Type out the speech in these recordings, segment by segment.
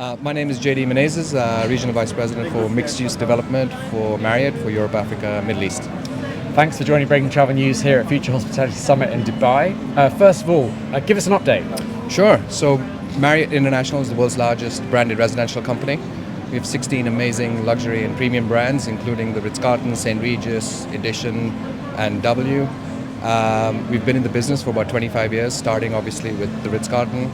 My name is Jaidev Menezes, Regional Vice President for Mixed Use Development for Marriott for Europe, Africa, Middle East. Thanks for joining Breaking Travel News here at Future Hospitality Summit in Dubai. First of all, give us an update. Sure. So Marriott International is the world's largest branded residential company. We have 16 amazing luxury and premium brands, including the Ritz-Carlton, St. Regis, Edition, and W. We've been in the business for about 25 years, starting obviously with the Ritz-Carlton.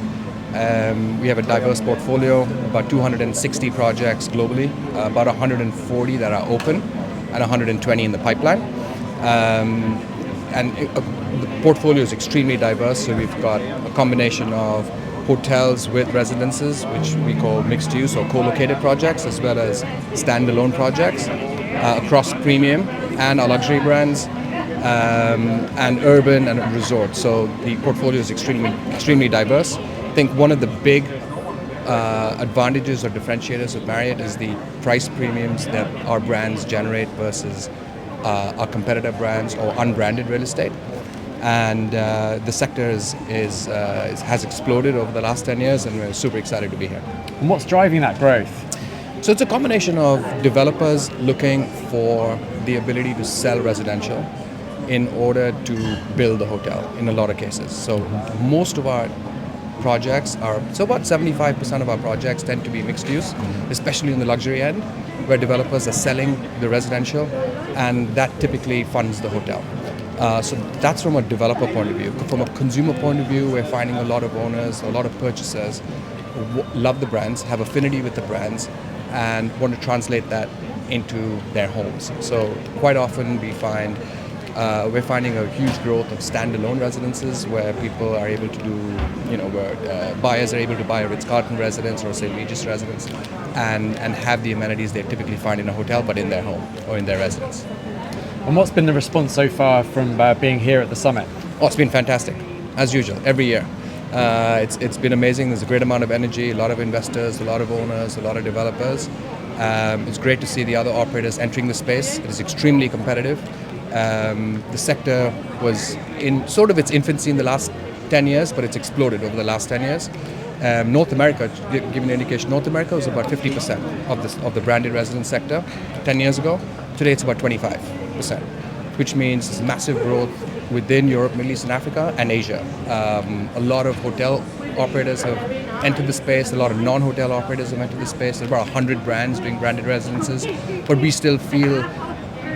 We have a diverse portfolio, about 260 projects globally, about 140 that are open, and 120 in the pipeline. The portfolio is extremely diverse, so we've got a combination of hotels with residences, which we call mixed use or co-located projects, as well as standalone projects across premium and our luxury brands, and urban and resort. So the portfolio is extremely diverse. I think one of the big advantages or differentiators of Marriott is the price premiums that our brands generate versus our competitor brands or unbranded real estate. And the sector has exploded over the last 10 years, and we're super excited to be here. And what's driving that growth? So it's a combination of developers looking for the ability to sell residential in order to build a hotel in a lot of cases. So most of our projects about 75% of our projects tend to be mixed use, especially in the luxury end, where developers are selling the residential, and that typically funds the hotel. So that's from a developer point of view. From a consumer point of view, we're finding a lot of owners, a lot of purchasers love the brands, have affinity with the brands, and want to translate that into their homes. So quite often we're finding a huge growth of standalone residences where people are able to do, where buyers are able to buy a Ritz-Carlton residence or a St. Regis residence and have the amenities they typically find in a hotel but in their home or in their residence. And what's been the response so far from being here at the summit? Oh, it's been fantastic, as usual, every year. It's been amazing. There's a great amount of energy, a lot of investors, a lot of owners, a lot of developers. It's great to see the other operators entering the space. It is extremely competitive. The sector was in sort of its infancy in the last 10 years, but it's exploded over the last 10 years. North America, to give an indication, North America was about 50% of the branded residence sector 10 years ago. Today it's about 25%, which means there's massive growth within Europe, Middle East and Africa, and Asia. A lot of hotel operators have entered the space, a lot of non-hotel operators have entered the space. There's about 100 brands doing branded residences, but we still feel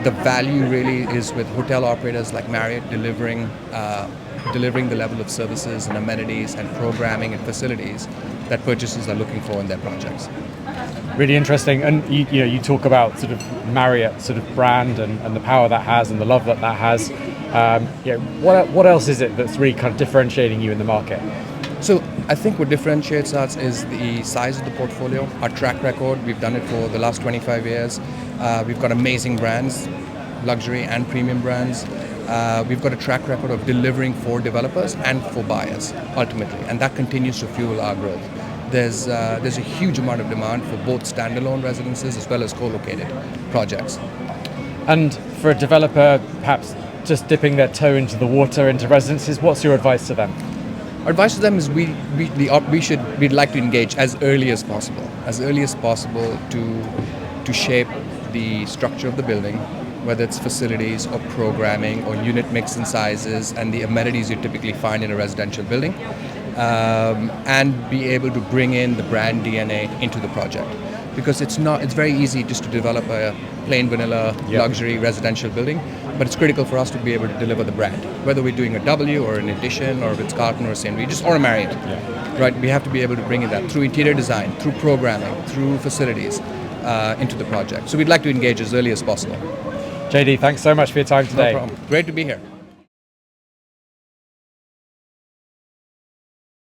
the value really is with hotel operators like Marriott delivering the level of services and amenities and programming and facilities that purchasers are looking for in their projects. Really interesting. And you talk about sort of Marriott sort of brand and the power that has and the love that has. What else is it that's really kind of differentiating you in the market? So I think what differentiates us is the size of the portfolio, our track record. We've done it for the last 25 years. We've got amazing brands, luxury and premium brands. We've got a track record of delivering for developers and for buyers, ultimately, and that continues to fuel our growth. There's a huge amount of demand for both standalone residences as well as co-located projects. And for a developer, perhaps just dipping their toe into the water into residences, what's your advice to them? Our advice to them is we'd like to engage as early as possible to shape the structure of the building, whether it's facilities or programming or unit mix and sizes and the amenities you typically find in a residential building, and be able to bring in the brand DNA into the project. Because it's very easy just to develop a plain vanilla luxury residential building, but it's critical for us to be able to deliver the brand, whether we're doing a W or an Edition or a Ritz-Carlton or a St. Regis or a Marriott. Right? We have to be able to bring in that through interior design, through programming, through facilities into the project. So we'd like to engage as early as possible. JD, thanks so much for your time today. No problem. Great to be here.